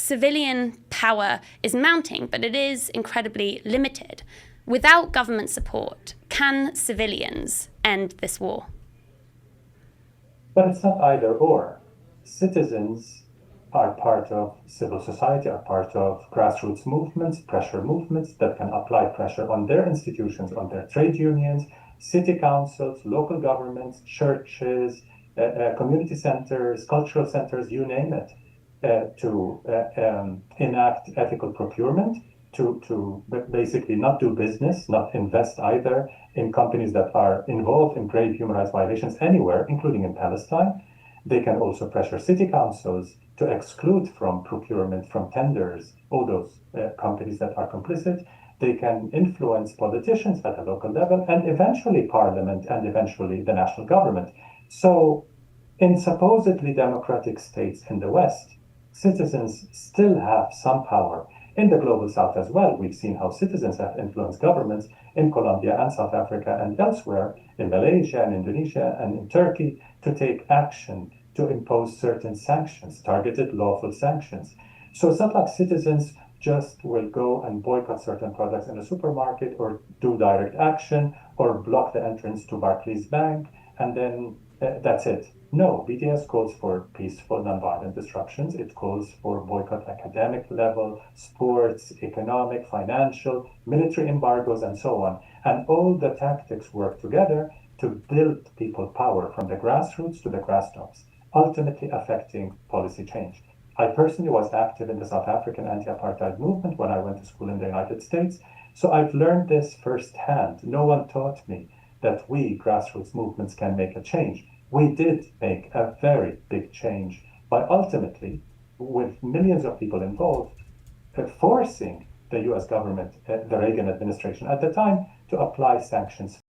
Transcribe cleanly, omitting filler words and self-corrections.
civilian power is mounting, but it is incredibly limited. Without government support, can civilians end this war? But it's not either or. Citizens are part of civil society, are part of grassroots movements, pressure movements that can apply pressure on their institutions, on their trade unions, city councils, local governments, churches, community centers, cultural centers, you name it, to enact ethical procurement, to basically not do business, not invest either in companies that are involved in grave human rights violations anywhere, including in Palestine. They can also pressure city councils to exclude from procurement, from tenders, all those companies that are complicit. They can influence politicians at a local level and eventually parliament and eventually the national government. So in supposedly democratic states in the West, citizens still have some power. In the global South as well, we've seen how citizens have influenced governments in Colombia and South Africa and elsewhere, in Malaysia and Indonesia and in Turkey, to take action, to impose certain sanctions, targeted lawful sanctions. So it's not like citizens just will go and boycott certain products in a supermarket or do direct action or block the entrance to Barclays Bank and then that's it. No, BDS calls for peaceful, nonviolent disruptions. It calls for boycott academic level, sports, economic, financial, military embargoes, and so on. And all the tactics work together to build people power from the grassroots to the grasstops, ultimately affecting policy change. I personally was active in the South African anti-apartheid movement when I went to school in the United States. So I've learned this firsthand. No one taught me that we grassroots movements can make a change. We did make a very big change by ultimately, with millions of people involved, forcing the US government, the Reagan administration at the time, to apply sanctions